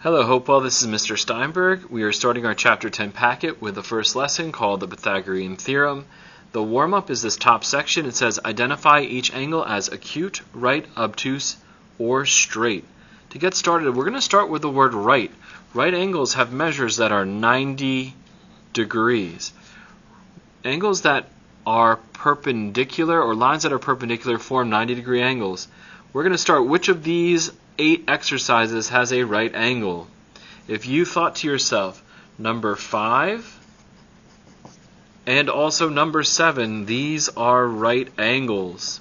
Hello Hopewell, this is Mr. Steinberg. We are starting our Chapter 10 packet with the first lesson called the Pythagorean Theorem. The warm-up is this top section. It says identify each angle as acute, right, obtuse, or straight. To get started, we're going to start with the word right. Right angles have measures that are 90 degrees. Angles that are perpendicular, or lines that are perpendicular, form 90-degree angles. We're going to start, which of these 8 exercises has a right angle? If you thought to yourself, number 5 and also number 7, these are right angles.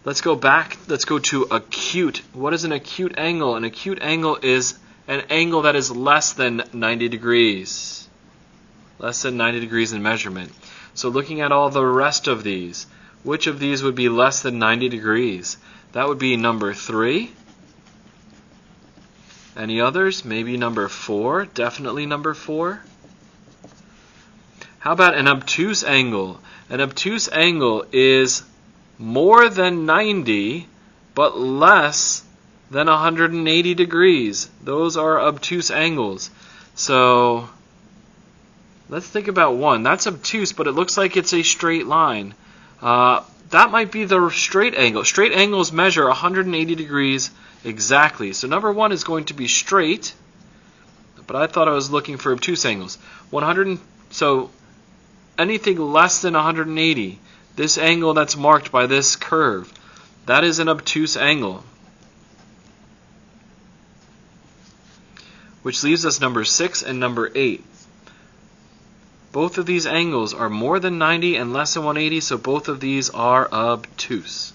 Let's go back. Let's go to acute. What is an acute angle? An acute angle is an angle that is less than 90 degrees. Less than 90 degrees in measurement. So looking at all the rest of these, which of these would be less than 90 degrees? That would be number 3. Any others? Maybe number 4. Definitely number 4. How about an obtuse angle? An obtuse angle is more than 90, but less than 180 degrees. Those are obtuse angles. So let's think about one. That's obtuse, but it looks like it's a straight line. That might be the straight angle. Straight angles measure 180 degrees exactly. So number 1 is going to be straight, but I thought I was looking for obtuse angles. So anything less than 180, this angle that's marked by this curve, that is an obtuse angle. Which leaves us number 6 and number 8. Both of these angles are more than 90 and less than 180, so both of these are obtuse.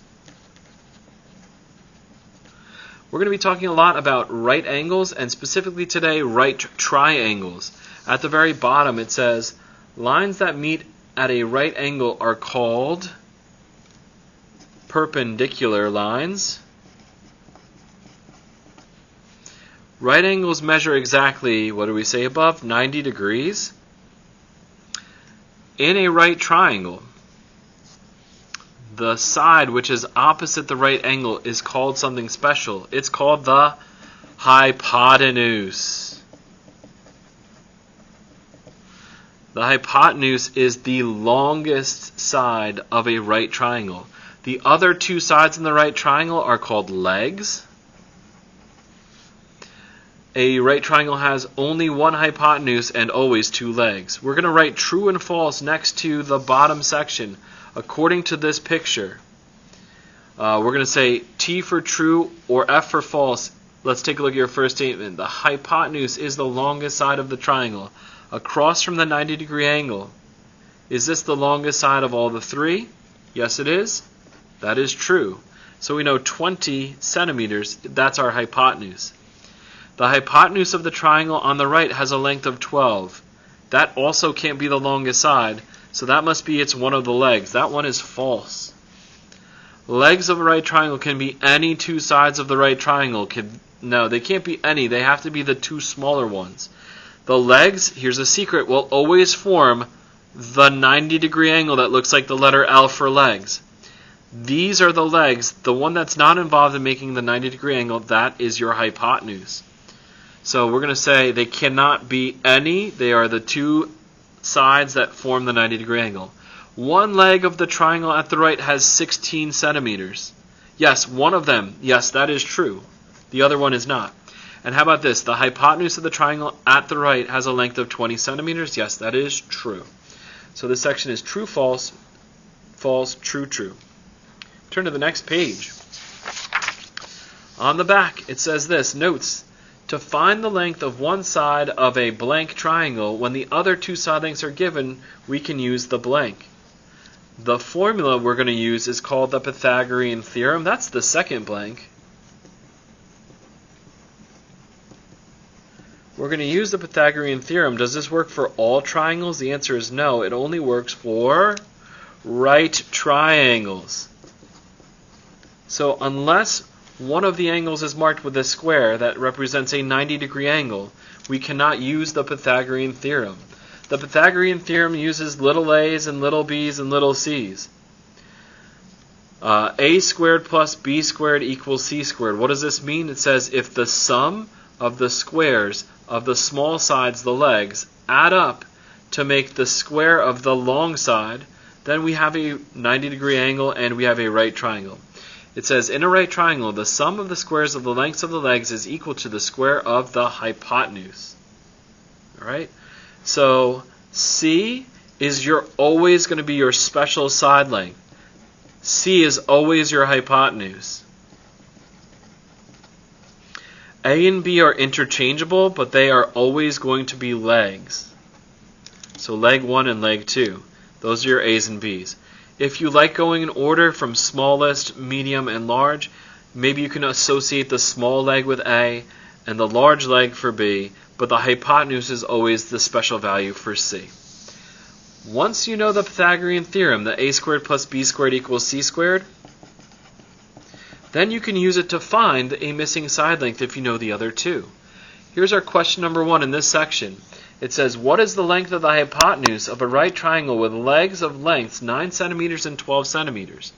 We're going to be talking a lot about right angles, and specifically today, right triangles. At the very bottom it says, lines that meet at a right angle are called perpendicular lines. Right angles measure exactly, what do we say above? 90 degrees. In a right triangle, the side which is opposite the right angle is called something special. It's called the hypotenuse. The hypotenuse is the longest side of a right triangle. The other 2 sides in the right triangle are called legs. A right triangle has only one hypotenuse and always 2 legs. We're going to write true and false next to the bottom section according to this picture. We're going to say T for true or F for false. Let's take a look at your first statement. The hypotenuse is the longest side of the triangle. Across from the 90-degree angle. Is this the longest side of all the 3? Yes, it is. That is true. So we know 20 centimeters, that's our hypotenuse. The hypotenuse of the triangle on the right has a length of 12. That also can't be the longest side, so that must be it's one of the legs. That one is false. Legs of a right triangle can be any 2 sides of the right triangle. No, they can't be any. They have to be the 2 smaller ones. The legs, here's a secret, will always form the 90-degree angle that looks like the letter L for legs. These are the legs. The one that's not involved in making the 90-degree angle, that is your hypotenuse. So we're going to say they cannot be any. They are the 2 sides that form the 90-degree angle. One leg of the triangle at the right has 16 centimeters. Yes, one of them. Yes, that is true. The other one is not. And how about this? The hypotenuse of the triangle at the right has a length of 20 centimeters. Yes, that is true. So this section is true, false, false, true, true. Turn to the next page. On the back, it says this, notes, to find the length of one side of a blank triangle, when the other 2 side lengths are given, we can use the blank. The formula we're going to use is called the Pythagorean Theorem. That's the second blank. We're going to use the Pythagorean Theorem. Does this work for all triangles? The answer is no. It only works for right triangles. So unless one of the angles is marked with a square that represents a 90-degree angle, we cannot use the Pythagorean Theorem. The Pythagorean Theorem uses little a's and little b's and little c's. A squared plus b squared equals c squared. What does this mean? It says if the sum of the squares of the small sides, the legs, add up to make the square of the long side, then we have a 90-degree angle and we have a right triangle. It says, in a right triangle, the sum of the squares of the lengths of the legs is equal to the square of the hypotenuse. All right? So C is always going to be your special side length. C is always your hypotenuse. A and B are interchangeable, but they are always going to be legs. So leg 1 and leg 2. Those are your A's and B's. If you like going in order from smallest, medium, and large, maybe you can associate the small leg with A and the large leg for B, but the hypotenuse is always the special value for C. Once you know the Pythagorean theorem, that a squared plus b squared equals c squared, then you can use it to find a missing side length if you know the other two. Here's our question number 1 in this section. It says, what is the length of the hypotenuse of a right triangle with legs of lengths 9 centimeters and 12 centimeters?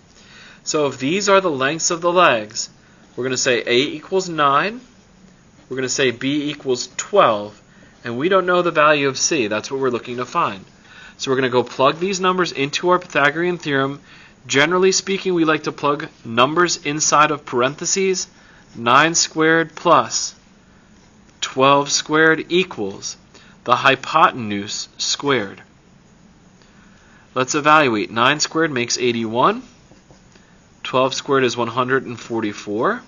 So if these are the lengths of the legs, we're going to say A equals 9, we're going to say B equals 12, and we don't know the value of C. That's what we're looking to find. So we're going to go plug these numbers into our Pythagorean theorem. Generally speaking, we like to plug numbers inside of parentheses. 9 squared plus 12 squared equals the hypotenuse squared. Let's evaluate. 9 squared makes 81. 12 squared is 144.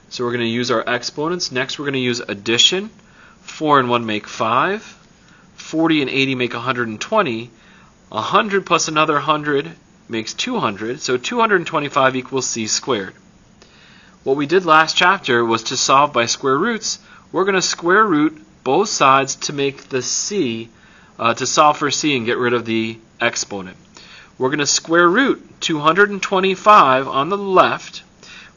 So we're going to use our exponents. Next, we're going to use addition. 4 and 1 make 5. 40 and 80 make 120. 100 plus another 100 makes 200. So 225 equals c squared. What we did last chapter was to solve by square roots. We're going to square root both sides to make the c, to solve for c and get rid of the exponent. We're going to square root 225 on the left.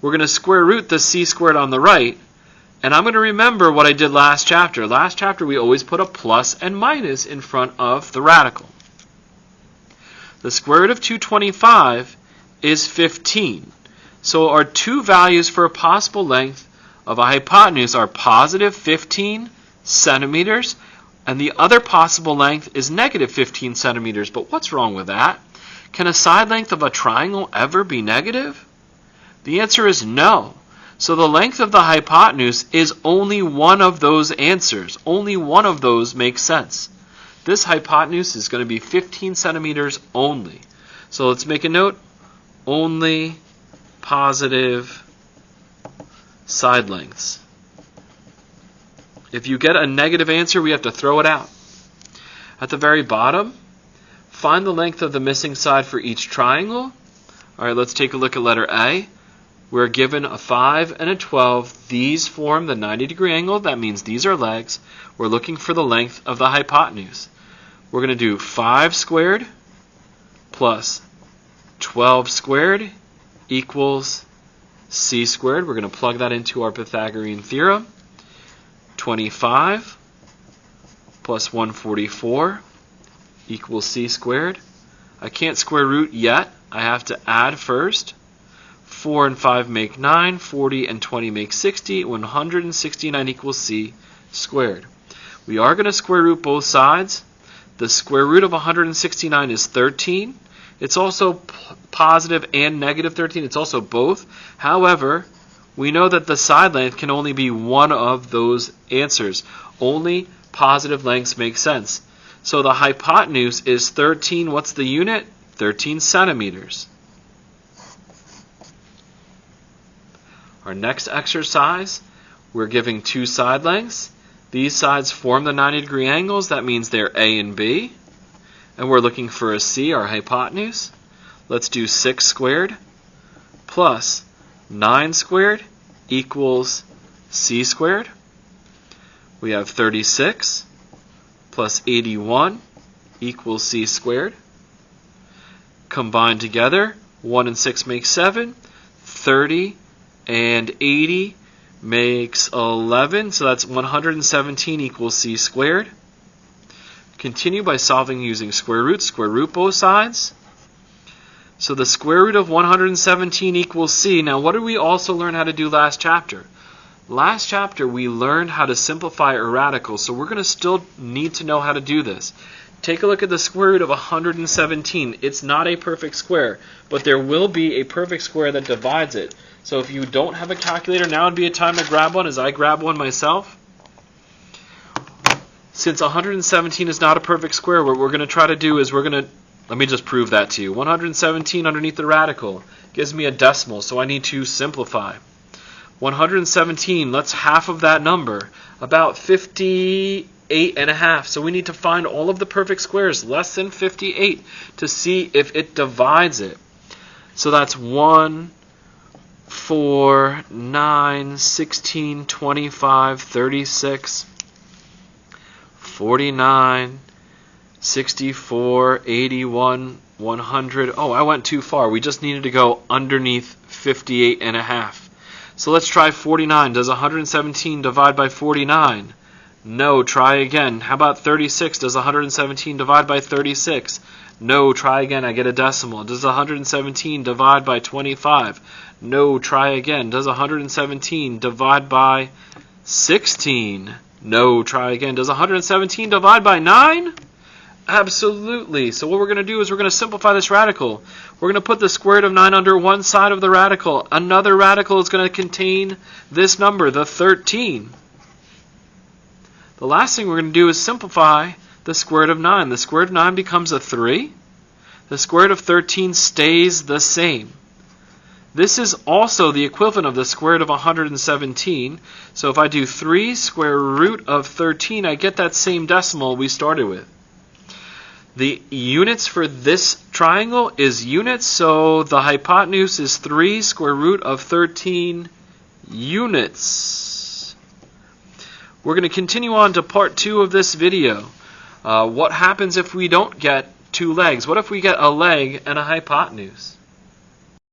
We're going to square root the c squared on the right. And I'm going to remember what I did last chapter. Last chapter we always put a plus and minus in front of the radical. The square root of 225 is 15. So our two values for a possible length of a hypotenuse are positive 15 centimeters, and the other possible length is negative 15 centimeters. But what's wrong with that? Can a side length of a triangle ever be negative? The answer is no. So the length of the hypotenuse is only one of those answers. Only one of those makes sense. This hypotenuse is going to be 15 centimeters only. So let's make a note. Only positive side lengths. If you get a negative answer, we have to throw it out. At the very bottom, find the length of the missing side for each triangle. All right, let's take a look at letter A. We're given a 5 and a 12. These form the 90-degree angle. That means these are legs. We're looking for the length of the hypotenuse. We're going to do 5 squared plus 12 squared equals c squared. We're going to plug that into our Pythagorean theorem. 25 plus 144 equals c squared. I can't square root yet. I have to add first. 4 and 5 make 9. 40 and 20 make 60. 169 equals c squared. We are going to square root both sides. The square root of 169 is 13. It's also positive and negative 13. It's also both. However, we know that the side length can only be one of those answers. Only positive lengths make sense. So the hypotenuse is 13. What's the unit? 13 centimeters. Our next exercise, we're giving two side lengths. These sides form the 90-degree angles. That means they're A and B. And we're looking for a C, our hypotenuse. Let's do 6 squared plus 9 squared equals c squared. We have 36 plus 81 equals c squared. Combined together, 1 and 6 make 7. 30 and 80 makes 11, so that's 117 equals c squared. Continue by solving using square root both sides. So the square root of 117 equals c. Now what did we also learn how to do last chapter? Last chapter we learned how to simplify a radical, so we're going to still need to know how to do this. Take a look at the square root of 117. It's not a perfect square, but there will be a perfect square that divides it. So if you don't have a calculator, now would be a time to grab one, as I grab one myself. Since 117 is not a perfect square, what we're going to try to do is let me just prove that to you. 117 underneath the radical gives me a decimal, so I need to simplify. 117, let's half of that number, about 58.5. So we need to find all of the perfect squares less than 58 to see if it divides it. So that's 1, 4, 9, 16, 25, 36, 49, 64, 81, 100. Oh, I went too far. We just needed to go underneath 58.5. So let's try 49. Does 117 divide by 49? No. Try again. How about 36? Does 117 divide by 36? No. Try again. I get a decimal. Does 117 divide by 25? No. Try again. Does 117 divide by 16? No. Try again. Does 117 divide by 9? Absolutely. So what we're going to do is we're going to simplify this radical. We're going to put the square root of 9 under one side of the radical. Another radical is going to contain this number, the 13. The last thing we're going to do is simplify the square root of 9. The square root of 9 becomes a 3. The square root of 13 stays the same. This is also the equivalent of the square root of 117. So if I do 3 square root of 13, I get that same decimal we started with. The units for this triangle is units, so the hypotenuse is 3 square root of 13 units. We're going to continue on to part 2 of this video. What happens if we don't get 2 legs? What if we get a leg and a hypotenuse?